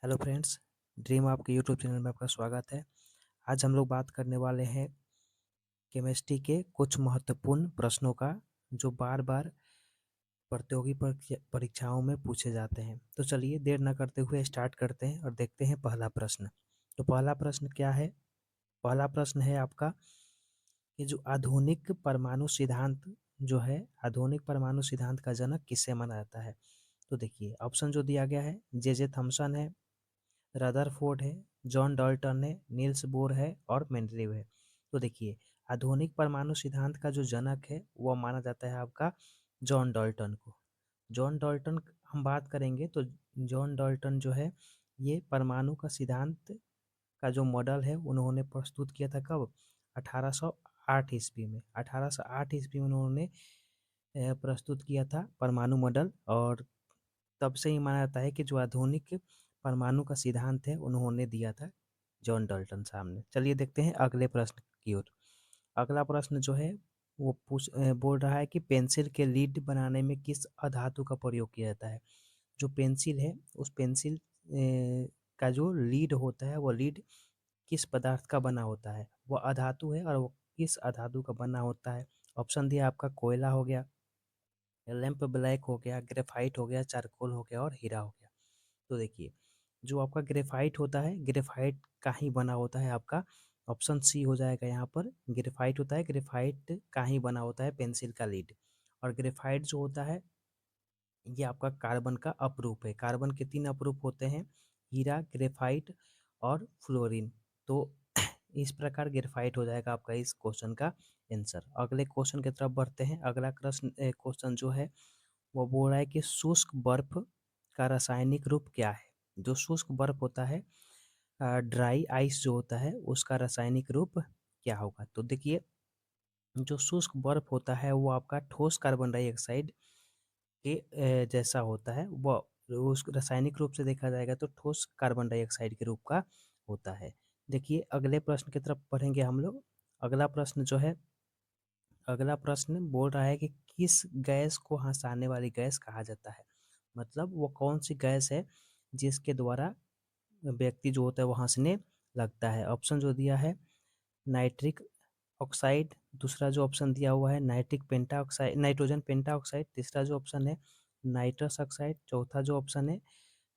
Hello friends, dream आपके YouTube channel में आपका स्वागत है। आज हम लोग बात करने वाले हैं केमिस्ट्री के कुछ महत्वपूर्ण प्रश्नों का जो बार-बार प्रतियोगी परीक्षाओं में पूछे जाते हैं। तो चलिए देर न करते हुए स्टार्ट करते हैं और देखते हैं पहला प्रश्न। तो पहला प्रश्न क्या है? पहला प्रश्न है आपका कि जो आधुनिक परमाणु सिद्धांत जो है, आधुनिक परमाणु सिद्धांत का जनक किसे माना जाता है? तो देखिए ऑप्शन जो दिया गया है, जे थॉमसन है, रदरफोर्ड है, जॉन डाल्टन है, नील्स बोर है और मेंडलीव है। तो देखिए आधुनिक परमाणु सिद्धांत का जो जनक है वह माना जाता है आपका जॉन डाल्टन को। जॉन डाल्टन हम बात करेंगे तो जॉन डाल्टन जो है ये परमाणु का सिद्धांत का जो मॉडल है उन्होंने प्रस्तुत किया था कब? 1808 ईस्वी में। 1808 ईस्वी में उन्होंने प्रस्तुत किया था परमाणु मॉडल और तब से ही माना जाता है कि जो आधुनिक परमाणु का सिद्धांत है उन्होंने दिया था जॉन डाल्टन साहब ने। चलिए देखते हैं अगले प्रश्न की ओर। अगला प्रश्न जो है वो बोल रहा है कि पेंसिल के लीड बनाने में किस अधातु का प्रयोग किया जाता है? जो पेंसिल है उस पेंसिल का जो लीड होता है वो लीड किस पदार्थ का बना होता है? वो अधातु है और वो किस अधातु का बना होता है? ऑप्शन दिया आपका कोयला हो गया, लैंप ब्लैक हो गया, ग्रेफाइट हो गया, चारकोल हो गया और हीरा हो गया। तो देखिए जो आपका ग्रेफाइट होता है, ग्रेफाइट का ही बना होता है आपका। ऑप्शन सी हो जाएगा यहाँ पर। ग्रेफाइट होता है, ग्रेफाइट का ही बना होता है पेंसिल का लीड। और ग्रेफाइट जो होता है ये आपका कार्बन का अपरूप है। कार्बन के 3 अपरूप होते हैं, हीरा, ग्रेफाइट और फ्लोरीन। तो इस प्रकार ग्रेफाइट हो जाएगा आपका इस क्वेश्चन का आंसर। अगले क्वेश्चन की तरफ बढ़ते हैं। अगला क्वेश्चन जो है वो बोल रहा है कि शुष्क बर्फ का रासायनिक रूप क्या है? जो शुष्क बर्फ होता है, ड्राई आइस जो होता है उसका रासायनिक रूप क्या होगा? तो देखिए जो शुष्क बर्फ होता है वो आपका ठोस कार्बन डाइऑक्साइड के जैसा होता है। वह उस रासायनिक रूप से देखा जाएगा तो ठोस कार्बन डाइऑक्साइड के रूप का होता है। देखिए अगले प्रश्न की तरफ बढ़ेंगे हम लोग। अगला प्रश्न जो है, अगला प्रश्न बोल रहा है कि किस गैस को हंसाने वाली गैस कहा जाता है? मतलब वो कौन सी गैस है जिसके द्वारा व्यक्ति जो होता है वो हंसने लगता है? ऑप्शन जो दिया है नाइट्रिक ऑक्साइड, दूसरा जो ऑप्शन दिया हुआ है नाइट्रिक पेंटा ऑक्साइड, नाइट्रोजन पेंटा ऑक्साइड, तीसरा जो ऑप्शन है नाइट्रस ऑक्साइड, चौथा जो ऑप्शन है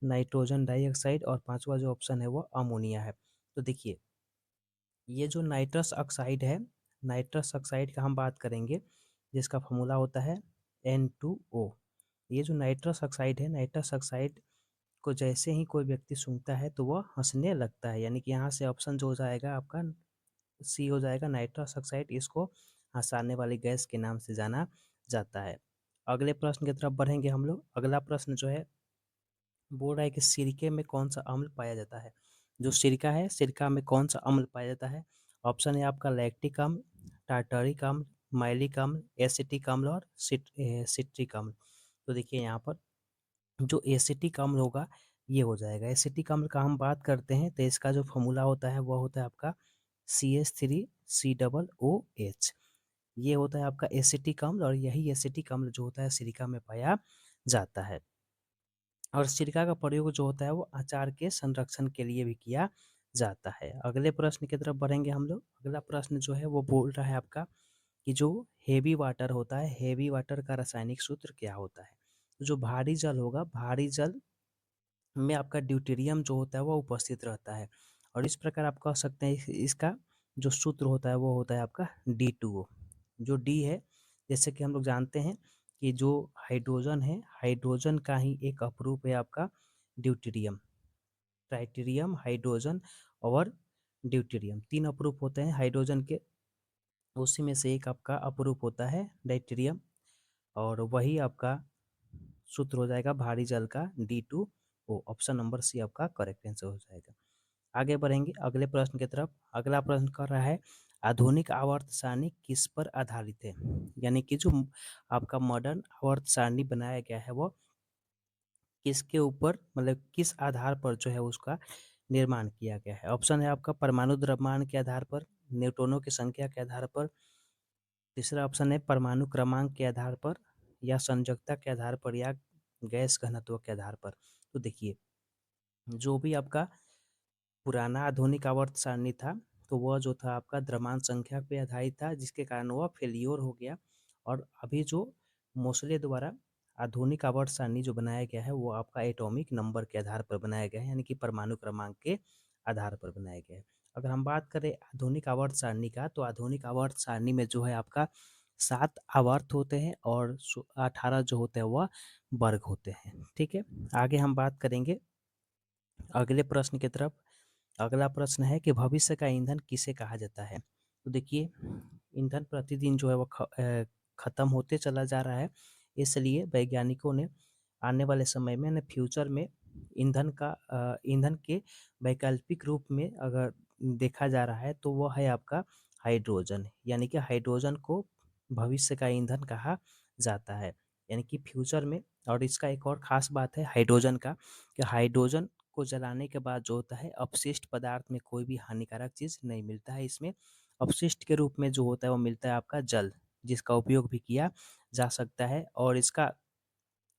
नाइट्रोजन डाइऑक्साइड और पांचवा जो ऑप्शन है वो अमोनिया है। तो देखिए ये जो नाइट्रस ऑक्साइड है, नाइट्रस ऑक्साइड का हम बात करेंगे जिसका फॉर्मूला होता है N2O। ये जो नाइट्रस ऑक्साइड है, नाइट्रस ऑक्साइड को जैसे ही कोई व्यक्ति सूंघता है तो वह हंसने लगता है। यानी कि यहाँ से ऑप्शन जो हो जाएगा आपका सी हो जाएगा, नाइट्रस ऑक्साइड इसको हंसाने वाली गैस के नाम से जाना जाता है। अगले प्रश्न की तरफ बढ़ेंगे हम लोग। अगला प्रश्न जो है बोल रहा है कि सिरके में कौन सा अम्ल पाया जाता है? जो सिरका है, सिरका में कौन सा अम्ल पाया जाता है? ऑप्शन है आपका लैक्टिक अम्ल, टार्टरिक अम्ल, माइलिक अम्ल, एसिटिक अम्ल और सिट्रिक अम्ल। तो देखिए यहाँ पर जो एसिटिक अम्ल होगा ये हो जाएगा। एसिटिक अम्ल का हम बात करते हैं तो इसका जो फॉर्मूला होता है वो होता है आपका CH3COOH। ये होता है आपका एसिटिक अम्ल और यही एसिटिक अम्ल जो होता है सिरका में पाया जाता है। और सिरका का प्रयोग जो होता है वो अचार के संरक्षण के लिए भी किया जाता है। अगले प्रश्न की तरफ बढ़ेंगे हम लोग। अगला प्रश्न जो है वो बोल रहा है आपका कि जो हेवी वाटर होता है, हेवी वाटर का रासायनिक सूत्र क्या होता है? जो भारी जल होगा, भारी जल में आपका ड्यूटेरियम जो होता है वो उपस्थित रहता है। और इस प्रकार आप कह सकते हैं इसका जो सूत्र होता है वो होता है आपका D2O। जो डी है, जैसे कि हम लोग जानते हैं कि जो हाइड्रोजन है, हाइड्रोजन का ही एक अपरूप है आपका ड्यूटेरियम। ट्राइटेरियम, हाइड्रोजन और ड्यूटेरियम, 3 अपरूप होते हैं हाइड्रोजन के। उसी में से एक आपका अपरूप होता है डाइटेरियम और वही आपका सूत्र हो जाएगा भारी जल का D2O। ऑप्शन नंबर सी आपका करेक्ट आंसर हो जाएगा। आगे बढ़ेंगे अगले प्रश्न की तरफ। अगला प्रश्न कर रहा है आधुनिक आवर्त सारणी किस पर आधारित है? यानी कि जो आपका मॉडर्न आवर्त सारणी बनाया गया है वो किसके ऊपर, मतलब किस आधार पर जो है उसका निर्माण किया गया है? ऑप्शन है आपका परमाणु द्रव्यमान के आधार पर, न्यूट्रॉनों की संख्या के आधार पर, तीसरा ऑप्शन है परमाणु क्रमांक के आधार पर, या संयोजकता के आधार पर, या गैस घनत्व के आधार पर। तो देखिए जो भी आपका पुराना आधुनिक आवर्त सारणी था, तो वह जो था आपका द्रव्यमान संख्या पे आधारित था, जिसके कारण वह फेल्योर हो गया। और अभी जो मोसले द्वारा आधुनिक आवर्त सारणी जो बनाया गया है, वो आपका एटॉमिक नंबर के आधार पर बनाया गया है, यानी कि परमाणु क्रमांक के आधार पर बनाया गया है। अगर हम बात करें आधुनिक आवर्त सारणी का, तो आधुनिक आवर्त सारणी में जो है आपका 7 आवर्त होते हैं और 18 जो होते हैं वह वर्ग होते हैं। ठीक है, आगे हम बात करेंगे अगले प्रश्न की तरफ। अगला प्रश्न है कि भविष्य का ईंधन किसे कहा जाता है? तो देखिए, ईंधन प्रतिदिन जो है वो खत्म होते चला जा रहा है, इसलिए वैज्ञानिकों ने आने वाले समय में यानी फ्यूचर में ईंधन के वैकल्पिक रूप में अगर देखा जा रहा है, तो वो है आपका हाइड्रोजन, यानी कि हाइड्रोजन को भविष्य का ईंधन कहा जाता है, यानी कि फ्यूचर में। और इसका एक और ख़ास बात है हाइड्रोजन का, कि हाइड्रोजन को जलाने के बाद जो होता है अपशिष्ट पदार्थ में कोई भी हानिकारक चीज़ नहीं मिलता है इसमें। अपशिष्ट के रूप में जो होता है वो मिलता है आपका जल, जिसका उपयोग भी किया जा सकता है। और इसका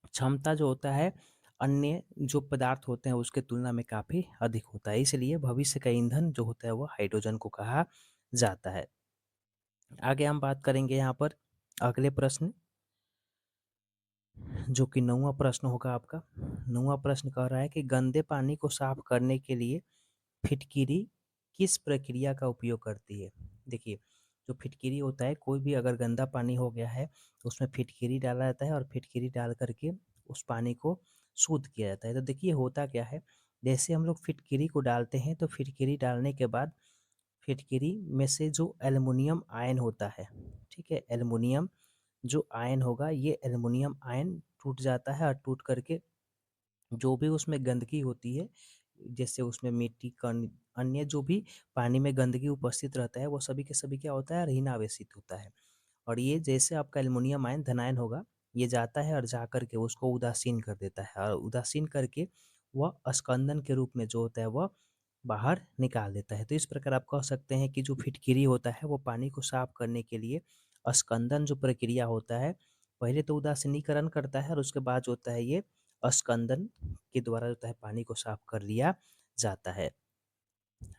क्षमता जो होता है अन्य जो पदार्थ होते हैं उसके तुलना में काफ़ी अधिक होता है, इसलिए भविष्य का ईंधन जो होता है वो हाइड्रोजन को कहा जाता है। आगे हम बात करेंगे यहाँ पर अगले प्रश्न, जो कि 9वां प्रश्न होगा आपका। 9वां प्रश्न कह रहा है कि गंदे पानी को साफ करने के लिए फिटकिरी किस प्रक्रिया का उपयोग करती है? देखिए, जो फिटकिरी होता है, कोई भी अगर गंदा पानी हो गया है तो उसमें फिटकिरी डाला जाता है और फिटकिरी डाल करके उस पानी को शुद्ध किया जाता है। तो देखिए होता क्या है, जैसे हम लोग फिटकिरी को डालते हैं तो फिटकिरी डालने के बाद फिटकिरी में से जो एल्युमिनियम आयन होता है, ठीक है, एल्युमिनियम जो आयन होगा, ये एल्युमिनियम आयन टूट जाता है और टूट करके जो भी उसमें गंदगी होती है, जैसे उसमें मिट्टी कण अन्य जो भी पानी में गंदगी उपस्थित रहता है, वो सभी के सभी क्या होता है, ऋण आवेशित होता है। और ये जैसे आपका एल्युमिनियम आयन धनायन होगा, ये जाता है और जा करके उसको उदासीन कर देता है, और उदासीन करके वह अस्कंदन के रूप में जो होता है वह बाहर निकाल देता है। तो इस प्रकार आप कह सकते हैं कि जो फिटकिरी होता है वो पानी को साफ करने के लिए अस्कंदन जो प्रक्रिया होता है, पहले तो उदासीनीकरण करता है और उसके बाद जो होता है ये अस्कंदन के द्वारा जो है पानी को साफ कर लिया जाता है।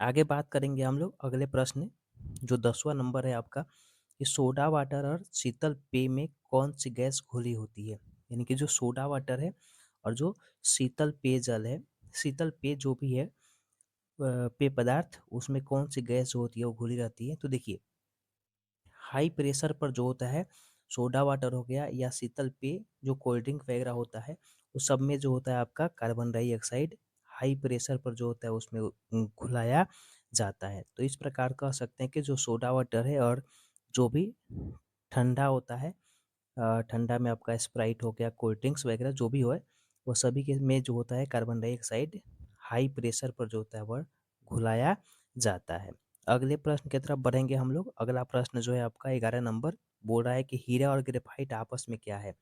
आगे बात करेंगे हम लोग अगले प्रश्न, जो 10वां नंबर है आपका, कि सोडा वाटर और शीतल पेय में कौन सी गैस घुली होती है? यानी कि जो सोडा वाटर है और जो शीतल पेयजल है, शीतल पेय जो भी है पेय पदार्थ, उसमें कौन सी गैस जो होती है वो घुली रहती है? तो देखिए, हाई प्रेशर पर जो होता है सोडा वाटर हो गया या शीतल पेय जो कोल्ड ड्रिंक वगैरह होता है, उस सब में जो होता है आपका कार्बन डाइऑक्साइड हाई प्रेशर पर जो होता है उसमें घुलाया जाता है। तो इस प्रकार कह सकते हैं कि जो सोडा वाटर है और जो भी ठंडा होता है, ठंडा में आपका स्प्राइट हो गया, कोल्ड ड्रिंक्स वगैरह जो भी हो, वो सभी के में जो होता है कार्बन डाइऑक्साइड हाई प्रेशर पर जो होता है वह घुलाया जाता है। अगले प्रश्न की तरफ बढ़ेंगे हम लोग। अगला प्रश्न जो है आपका 11 नंबर, बोल रहा है कि हीरा और ग्रेफाइट आपस में क्या है?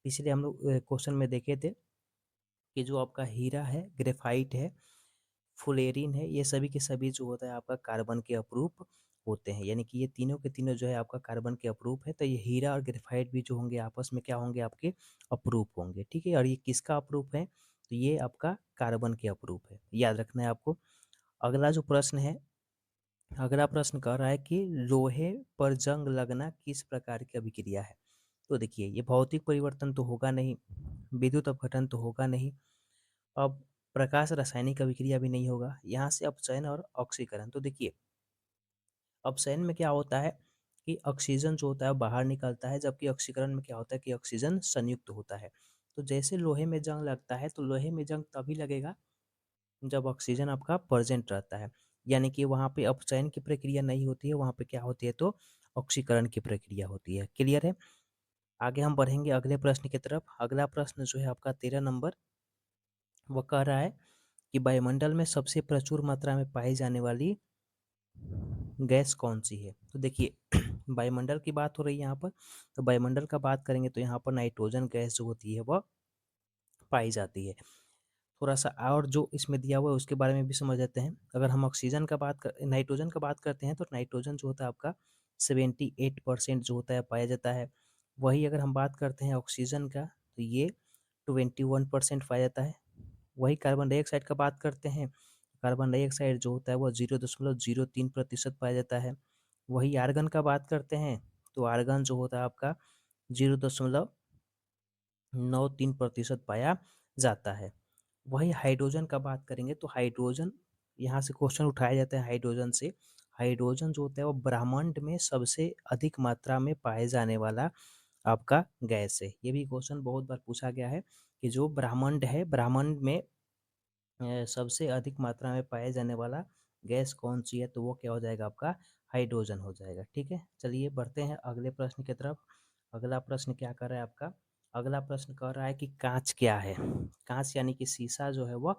इसलिए हम लोग क्वेश्चन में देखे थे कि जो आपका हीरा है, ग्रेफाइट है, फुलेरिन है, ये सभी के सभी जो होता है आपका कार्बन के अपरूप होते हैं, यानी कि ये तीनों के तीनों जो है आपका कार्बन के अपरूप है। तो ये हीरा और ग्रेफाइट भी जो होंगे आपस में क्या होंगे, आपके अपरूप होंगे। ठीक है, और ये किसका अपरूप है? तो ये आपका कार्बन के अपरूप है, याद रखना है आपको। अगला जो प्रश्न है, अगला प्रश्न कह रहा है कि लोहे पर जंग लगना किस प्रकार की अभिक्रिया है? तो देखिए, ये भौतिक परिवर्तन तो होगा नहीं, विद्युत अपघटन तो होगा नहीं, अब प्रकाश रासायनिक अभिक्रिया भी नहीं होगा, यहाँ से अपचयन और ऑक्सीकरण। तो देखिए, अपचयन में क्या होता है कि ऑक्सीजन जो होता है बाहर निकलता है, जबकि ऑक्सीकरण में क्या होता है कि ऑक्सीजन संयुक्त होता है। तो जैसे लोहे में जंग लगता है, तो लोहे में जंग तभी लगेगा जब ऑक्सीजन आपका प्रेजेंट रहता है, यानी कि वहाँ पे अपचयन की प्रक्रिया नहीं होती है, वहाँ पे क्या होती है, तो ऑक्सीकरण की प्रक्रिया होती है। क्लियर है? आगे हम बढ़ेंगे अगले प्रश्न की तरफ। अगला प्रश्न जो है आपका 13 नंबर, वो कह रहा है कि वायुमंडल में सबसे प्रचुर मात्रा में पाई जाने वाली गैस कौन सी है? तो देखिए, वायुमंडल की बात हो रही है यहाँ पर, तो वायुमंडल का बात करेंगे तो यहाँ पर नाइट्रोजन गैस जो होती है वह पाई जाती है। थोड़ा सा और जो इसमें दिया हुआ है उसके बारे में भी समझ लेते हैं। अगर हम ऑक्सीजन का नाइट्रोजन का बात करते हैं, तो नाइट्रोजन जो होता है आपका 78% जो होता है पाया जाता है। वही अगर हम बात करते हैं ऑक्सीजन का, तो ये 21% पाया जाता है। वही कार्बन डाइऑक्साइड का बात करते हैं, कार्बन डाइऑक्साइड जो होता है वो 0.03% पाया जाता है। वही आर्गन का बात करते हैं तो आर्गन जो होता है आपका 0.93% पाया जाता है। वही हाइड्रोजन का बात करेंगे तो हाइड्रोजन, यहाँ से क्वेश्चन उठाया जाता है हाइड्रोजन से। हाइड्रोजन जो होता है वो ब्रह्मांड में सबसे अधिक मात्रा में पाए जाने वाला आपका गैस है। ये भी क्वेश्चन बहुत बार पूछा गया है कि जो ब्रह्मांड है, ब्रह्मांड में सबसे अधिक मात्रा में पाए जाने वाला गैस कौन सी है, तो वो क्या हो जाएगा आपका हाइड्रोजन हो जाएगा। ठीक है, चलिए बढ़ते हैं अगले प्रश्न की तरफ। अगला प्रश्न क्या कर रहा है आपका, अगला प्रश्न कह रहा है कि कांच क्या है। कांच यानी कि शीशा जो है वह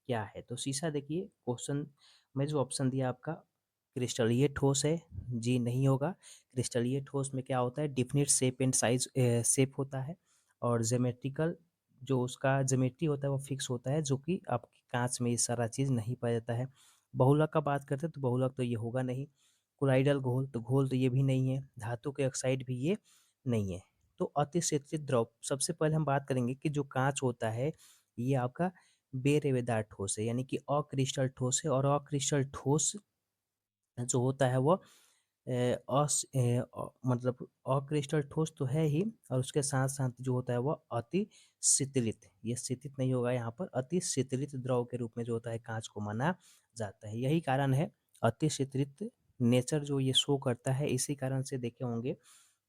क्या है। तो शीशा देखिए, क्वेश्चन में जो ऑप्शन दिया आपका, क्रिस्टलीय ठोस है, जी नहीं होगा। क्रिस्टलीय ठोस में क्या होता है, definite shape and size shape होता है, और ज्योमेट्रिकल जो उसका ज्योमेट्री होता है वो फिक्स होता है, जो कि आपके कांच में ये सारा चीज़ नहीं पाया जाता है। बहुलक का बात करते हैं तो बहुलक तो ये होगा नहीं। कोलाइडल घोल तो घोल तो ये भी नहीं है। धातु के ऑक्साइड भी ये नहीं है। तो अतिक्षेत्रित द्रव, सबसे पहले हम बात करेंगे कि जो कांच होता है ये आपका बेरेवेदार ठोस है, यानी कि अक्रिस्टल ठोस है। और अक्रिस्टल ठोस जो होता है वो मतलब अक्रिस्टल ठोस तो है ही, और उसके साथ साथ जो होता है वो अति शीतलित, ये शीतित नहीं होगा यहाँ पर, अति शीतलित द्रव के रूप में जो होता है कांच को माना जाता है। यही कारण है अति शीतलित नेचर जो ये शो करता है। इसी कारण से देखे होंगे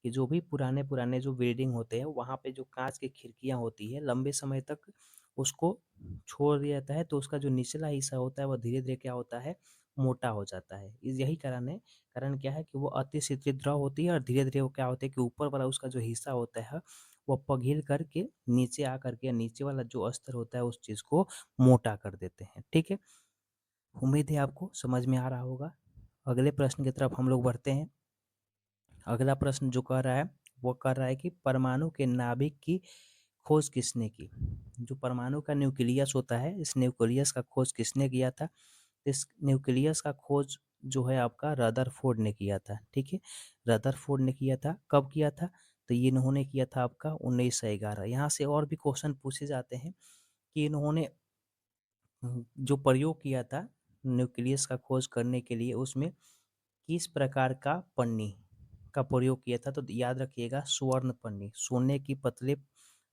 कि जो भी पुराने पुराने जो बिल्डिंग होते हैं वहाँ पे जो कांच की खिड़कियाँ होती है लंबे समय तक उसको छोड़ दिया जाता है, तो उसका जो निचला हिस्सा होता है वो धीरे धीरे क्या होता है, मोटा हो जाता है। यही कारण है, कारण क्या है कि वो अति शीतलित द्रव होती है, और धीरे धीरे वो क्या होता है कि ऊपर वाला उसका जो हिस्सा होता है वो पिघल करके नीचे आ करके नीचे वाला जो स्तर होता है उस चीज़ को मोटा कर देते हैं। ठीक है, उम्मीद है आपको समझ में आ रहा होगा। अगले प्रश्न की तरफ हम लोग बढ़ते हैं। अगला प्रश्न जो कह रहा है वो कह रहा है कि परमाणु के नाभिक की खोज किसने की। जो परमाणु का न्यूक्लियस होता है, इस न्यूक्लियस का खोज किसने किया था। इस न्यूक्लियस का खोज जो है आपका रदरफोर्ड ने किया था। ठीक है, रदरफोर्ड ने किया था। कब किया था, तो ये इन्होंने किया था आपका 1911। यहाँ से और भी क्वेश्चन पूछे जाते हैं कि इन्होंने जो प्रयोग किया था न्यूक्लियस का खोज करने के लिए, उसमें किस प्रकार का पन्नी का प्रयोग किया था। तो याद रखिएगा, स्वर्ण पन्नी, सोने की पतले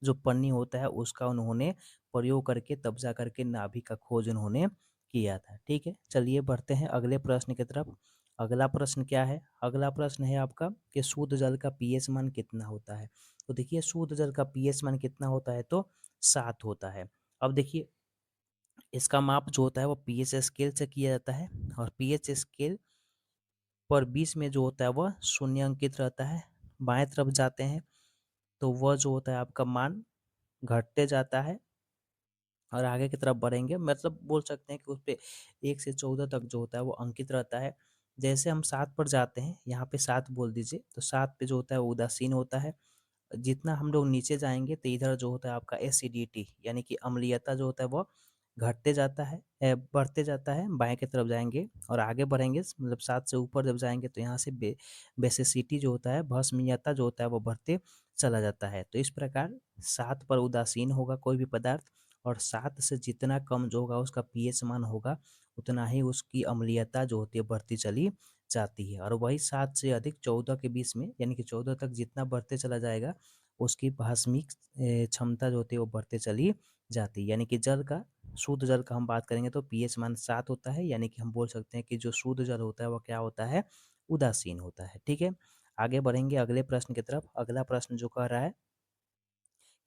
जो पन्नी होता है उसका उन्होंने प्रयोग करके तब जा करके नाभि का खोज उन्होंने किया था। ठीक है, चलिए बढ़ते हैं अगले प्रश्न की तरफ। अगला प्रश्न क्या है, अगला प्रश्न है आपका कि शुद्ध जल का पीएच मान कितना होता है। तो देखिए, शुद्ध जल का पीएच मान कितना होता है, तो 7 होता है। अब देखिए, इसका माप जो होता है वो पीएच स्केल से किया जाता है, और पीएच स्केल पर 20 में जो होता है वह शून्य अंकित रहता है। बाएं तरफ जाते हैं तो वह जो होता है आपका मान घटते जाता है, और आगे की तरफ बढ़ेंगे, मतलब बोल सकते हैं कि उस पे 1 से 14 तक जो होता है वो अंकित रहता है। जैसे हम 7 पर जाते हैं, यहाँ पे 7 बोल दीजिए, तो 7 पे जो होता है वो उदासीन होता है। जितना हम लोग नीचे जाएंगे तो इधर जो होता है आपका एसिडिटी यानी कि अम्लीयता जो होता है वो घटते जाता है, बढ़ते जाता है। बाएं की तरफ जाएंगे और आगे बढ़ेंगे, मतलब 7 से ऊपर जब जाएंगे तो यहाँ से बेसिसिटी जो होता है, भस्मीयता जो होता है वो बढ़ते चला जाता है। तो इस प्रकार 7 पर उदासीन होगा कोई भी पदार्थ, और 7 से जितना कम जो होगा उसका पीएच मान होगा, उतना ही उसकी अम्लीयता जो होती है बढ़ती चली जाती है। और वही 7 से अधिक 14 के बीच में, यानी कि 14 तक जितना बढ़ते चला जाएगा उसकी भास्मिक क्षमता जो होती है वो बढ़ते चली जाती है। यानी कि जल का, शुद्ध जल का हम बात करेंगे तो पीएच मान 7 होता है, यानी कि हम बोल सकते हैं कि जो शुद्ध जल होता है वो क्या होता है, उदासीन होता है। ठीक है, आगे बढ़ेंगे अगले प्रश्न की तरफ। अगला प्रश्न जो कह रहा है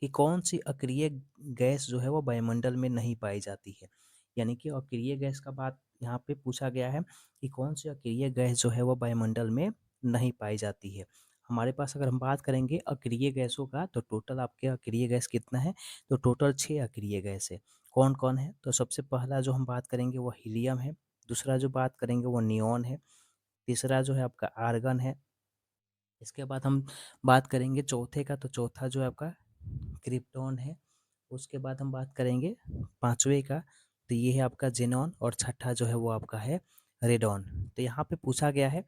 कि कौन सी अक्रिय गैस जो है वो वायुमंडल में नहीं पाई जाती है। यानी कि अक्रिय गैस का बात यहाँ पे पूछा गया है कि कौन सी अक्रिय गैस जो है वो वायुमंडल में नहीं पाई जाती है। हमारे पास अगर हम बात करेंगे अक्रिय गैसों का, तो टोटल आपके अक्रिय गैस कितना है, तो टोटल 6 अक्रिय गैस है। कौन कौन है, तो सबसे पहला जो हम बात करेंगे वो हीलियम है। दूसरा जो बात करेंगे वो नियॉन है। तीसरा जो है आपका आर्गन है। इसके बाद हम बात करेंगे चौथे का, तो चौथा जो है आपका क्रिप्टॉन है। उसके बाद हम बात करेंगे पांचवे का, तो ये है आपका जेनॉन, और छठा जो है वो आपका है रेडॉन। तो यहाँ पे पूछा गया है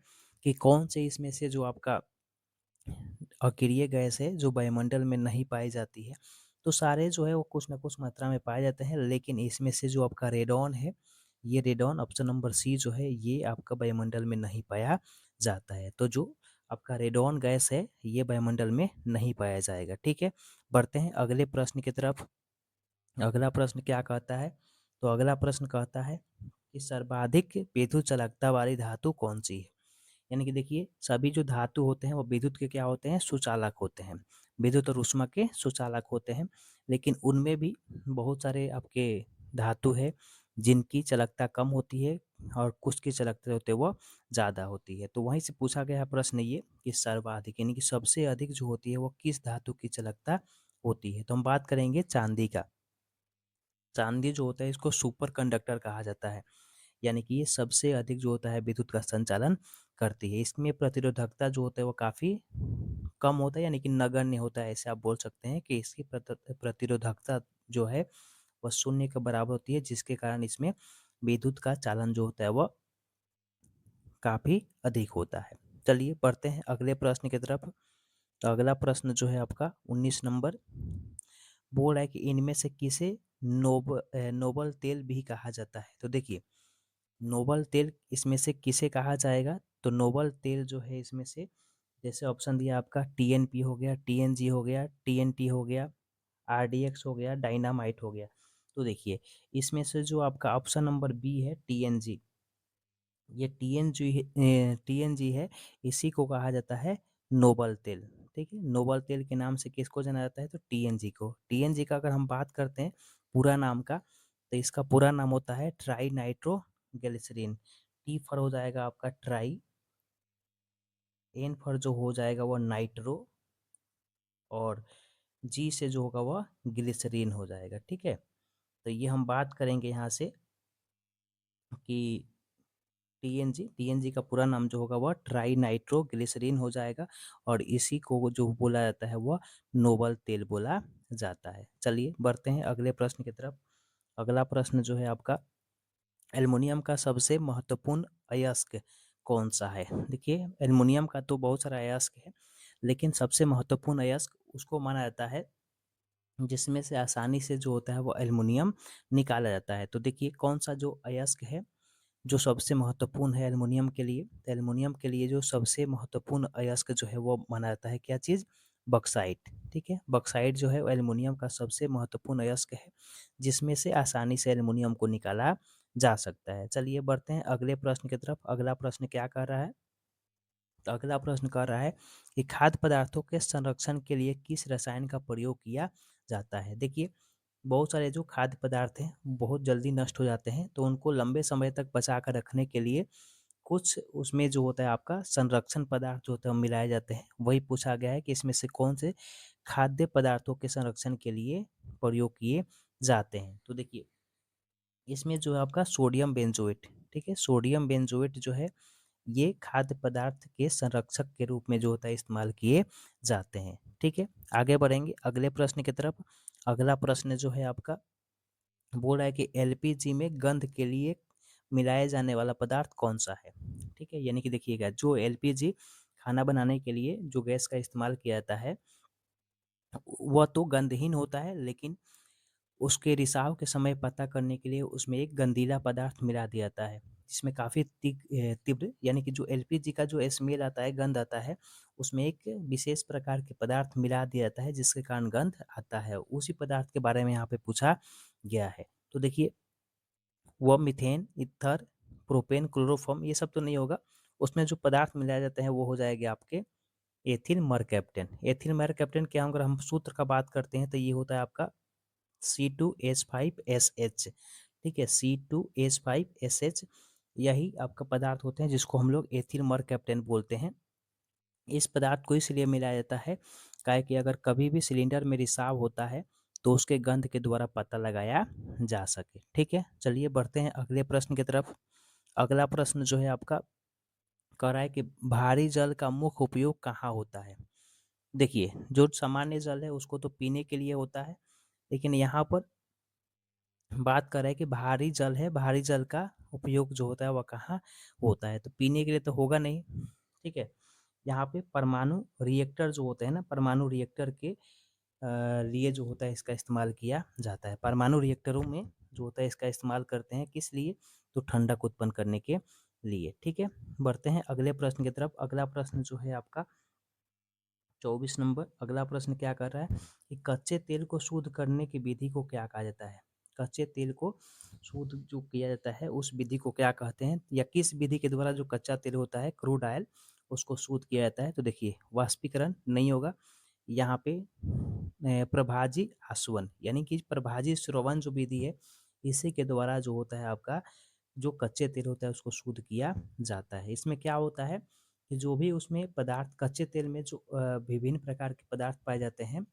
कि कौन से इसमें से जो आपका अक्रिय गैस है जो वायुमंडल में नहीं पाई जाती है। तो सारे जो है वो कुछ ना कुछ मात्रा में पाए जाते हैं, लेकिन इसमें से जो आपका रेडॉन है, ये रेडॉन ऑप्शन नंबर सी जो है ये आपका वायुमंडल में नहीं पाया जाता है। तो जो आपका रेडॉन गैस है ये वायुमंडल में नहीं पाया जाएगा। ठीक है, बढ़ते हैं अगले प्रश्न की तरफ। अगला प्रश्न क्या कहता है? तो अगला प्रश्न कहता है कि सर्वाधिक विद्युत चालकता वाली धातु कौन सी है? यानी कि देखिए, सभी जो धातु होते हैं वो विद्युत के क्या होते हैं? सुचालक होते हैं। विद्युत और ऊष्मा के सुचालक होते हैं, लेकिन उनमें भी बहुत सारे आपके धातु है जिनकी चालकता कम होती है और कुछ की चालकता होती है वो ज़्यादा होती है। तो वहीं से पूछा गया है प्रश्न ये कि सर्वाधिक यानी कि सबसे अधिक जो होती है वो किस धातु की चालकता होती है? तो हम बात करेंगे चांदी का। चांदी जो होता है इसको सुपर कंडक्टर कहा जाता है, यानी कि ये सबसे अधिक जो होता है विद्युत का संचालन करती है। इसमें प्रतिरोधकता जो होता है वो काफ़ी कम होता है, यानी कि नगण्य होता है। ऐसे आप बोल सकते हैं कि इसकी प्रतिरोधकता जो है वह शून्य के बराबर होती है, जिसके कारण इसमें विद्युत का चालन जो होता है वह काफ़ी अधिक होता है। चलिए बढ़ते हैं अगले प्रश्न की तरफ। तो अगला प्रश्न जो है आपका 19 नंबर, बोल रहा है कि इनमें से किसे नोबल तेल भी कहा जाता है? तो देखिए, नोबल तेल इसमें से किसे कहा जाएगा? तो नोबल तेल जो है इसमें से, जैसे ऑप्शन दिया आपका टीएनपी हो गया, टीएनजी हो गया, टीएनटी हो गया, आरडीएक्स हो गया, डायनामाइट हो गया। तो देखिए, इसमें से जो आपका ऑप्शन नंबर बी है टीएनजी, ये टीएनजी है, इसी को कहा जाता है नोबल तेल। ठीक है, नोबल तेल के नाम से किसको जाना जाता है? तो टीएनजी को। टीएनजी का अगर हम बात करते हैं पूरा नाम का, तो इसका पूरा नाम होता है trinitroglycerine. T for हो जाएगा आपका ट्राई, एन फॉर जो हो जाएगा वो नाइट्रो, और जी से जो होगा वह ग्लिसरीन हो जाएगा। ठीक है, तो ये हम बात करेंगे यहाँ से कि टीएनजी का पूरा नाम जो होगा वह ट्राई नाइट्रो ग्लिसरीन हो जाएगा, और इसी को जो बोला जाता है वह नोबल तेल बोला जाता है। चलिए बढ़ते हैं अगले प्रश्न की तरफ। अगला प्रश्न जो है आपका, एल्युमिनियम का सबसे महत्वपूर्ण अयस्क कौन सा है? देखिए, एल्युमिनियम का तो बहुत सारा अयस्क है, लेकिन सबसे महत्वपूर्ण अयस्क उसको माना जाता है जिसमें से आसानी से जो होता है वो एल्युमिनियम निकाला जाता है। तो देखिए, कौन सा जो अयस्क है जो सबसे महत्वपूर्ण है एल्युमिनियम के लिए? तो एल्युमिनियम के लिए जो सबसे महत्वपूर्ण अयस्क जो है वो माना जाता है क्या चीज़? बॉक्साइट। ठीक है, बॉक्साइट जो है वो एल्युमिनियम का सबसे महत्वपूर्ण अयस्क है, जिसमें से आसानी से एल्युमिनियम को निकाला जा सकता है। चलिए बढ़ते हैं अगले प्रश्न की तरफ। अगला प्रश्न क्या कर रहा है? तो अगला प्रश्न कर रहा है कि खाद्य पदार्थों के संरक्षण के लिए किस रसायन का प्रयोग किया जाता है? देखिए, बहुत सारे जो खाद्य पदार्थ हैं बहुत जल्दी नष्ट हो जाते हैं, तो उनको लंबे समय तक बचा कर रखने के लिए कुछ उसमें जो होता है आपका संरक्षण पदार्थ जो होता है मिलाए जाते हैं। वही पूछा गया है कि इसमें से कौन से खाद्य पदार्थों के संरक्षण के लिए प्रयोग किए जाते हैं? तो देखिए, इसमें जो है आपका सोडियम बेंजोएट। ठीक है, सोडियम बेंजोएट जो है ये खाद्य पदार्थ के संरक्षक के रूप में जो होता है इस्तेमाल किए जाते हैं। ठीक है, आगे बढ़ेंगे अगले प्रश्न की तरफ। अगला प्रश्न जो है आपका, बोल रहा है कि एलपीजी में गंध के लिए मिलाया जाने वाला पदार्थ कौन सा है? ठीक है, यानी कि देखिएगा, जो एलपीजी खाना बनाने के लिए जो गैस का इस्तेमाल किया जाता है वह तो गंधहीन होता है, लेकिन उसके रिसाव के समय पता करने के लिए उसमें एक गंधीला पदार्थ मिला दिया जाता है, जिसमें काफ़ी तीव्र यानी कि जो एलपीजी का जो स्मेल आता है, गंध आता है, उसमें एक विशेष प्रकार के पदार्थ मिला दिया जाता है जिसके कारण गंध आता है। उसी पदार्थ के बारे में यहाँ पे पूछा गया है। तो देखिए, वह मीथेन, ईथर, प्रोपेन, क्लोरोफॉर्म ये सब तो नहीं होगा। उसमें जो पदार्थ मिलाए जाते हैं वो हो जाएंगे आपके एथिल मरकैप्टन। एथिल मरकैप्टन क्या, अगर हम सूत्र का बात करते हैं तो ये होता है आपका C2H5SH। ठीक है, C2H5SH यही आपका पदार्थ होते हैं जिसको हम लोग एथिल मरकैप्टन बोलते हैं। इस पदार्थ को इसलिए मिलाया जाता है काहे कि अगर कभी भी सिलेंडर में रिसाव होता है तो उसके गंध के द्वारा पता लगाया जा सके। ठीक है, चलिए बढ़ते हैं अगले प्रश्न की तरफ। अगला प्रश्न जो है आपका कह रहा है कि भारी जल का मुख्य उपयोग कहाँ होता है? देखिए, जो सामान्य जल है उसको तो पीने के लिए होता है, लेकिन यहाँ पर बात कर रहा है कि भारी जल है, भारी जल का उपयोग जो होता है वह कहाँ होता है? तो पीने के लिए तो होगा नहीं। ठीक है, यहाँ पे परमाणु रिएक्टर जो होते हैं ना, परमाणु रिएक्टर के लिए जो होता है इसका इस्तेमाल किया जाता है। परमाणु रिएक्टरों में जो होता है इसका इस्तेमाल करते हैं, किस लिए? तो ठंडक उत्पन्न करने के लिए। ठीक है, बढ़ते हैं अगले प्रश्न की तरफ। अगला प्रश्न जो है आपका 24 नंबर। अगला प्रश्न क्या कर रहा है कि कच्चे तेल को शुद्ध करने की विधि को क्या कहा जाता है? कच्चे तेल को शुद्ध जो किया जाता है उस विधि को क्या कहते हैं, या किस विधि के द्वारा जो कच्चा तेल होता है क्रूड ऑयल उसको शुद्ध किया जाता है? तो देखिए, वाष्पीकरण नहीं होगा यहाँ पे, प्रभाजी आसवन यानी कि प्रभाजी श्रवण जो विधि है इसी के द्वारा जो होता है आपका जो कच्चे तेल होता है उसको शुद्ध किया जाता है। इसमें क्या होता है कि जो भी उसमें पदार्थ कच्चे तेल में जो विभिन्न प्रकार के पदार्थ पाए जाते हैं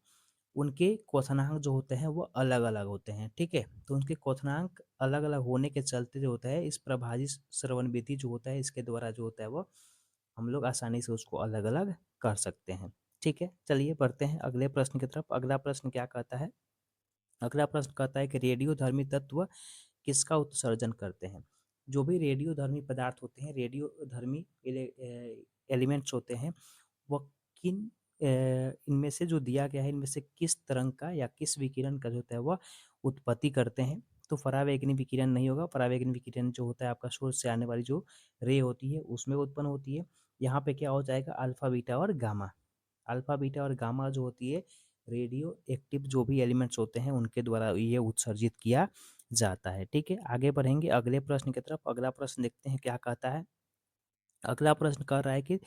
उनके क्वथनांक जो होते हैं वो अलग अलग होते हैं। ठीक है, तो उनके क्वथनांक अलग अलग होने के चलते जो होता है इस प्रभाजी श्रवण विधि जो होता है इसके द्वारा जो होता है वो हम लोग आसानी से उसको अलग अलग कर सकते हैं। ठीक है, चलिए बढ़ते हैं अगले प्रश्न की तरफ। अगला प्रश्न क्या कहता है? अगला प्रश्न कहता है कि रेडियोधर्मी तत्व किसका उत्सर्जन करते हैं? जो भी रेडियोधर्मी पदार्थ होते हैं, रेडियोधर्मी एलिमेंट्स होते हैं, वह किन इनमें से जो दिया गया है इनमें से किस तरंग का या किस विकिरण का जो होता है वह उत्पत्ति करते हैं? तो परावैगनी विकिरण नहीं होगा। परावैगनी विकिरण जो होता है आपका सूर्य से आने वाली जो रे होती है उसमें उत्पन्न होती है। यहाँ पे क्या हो जाएगा, अल्फा बीटा और गामा। अल्फा बीटा और गामा जो होती है रेडियो एक्टिव जो भी एलिमेंट्स होते हैं उनके द्वारा ये उत्सर्जित किया जाता है। ठीक है, आगे बढ़ेंगे अगले प्रश्न की तरफ। अगला प्रश्न देखते हैं क्या कहता है। अगला प्रश्न कह रहा है कि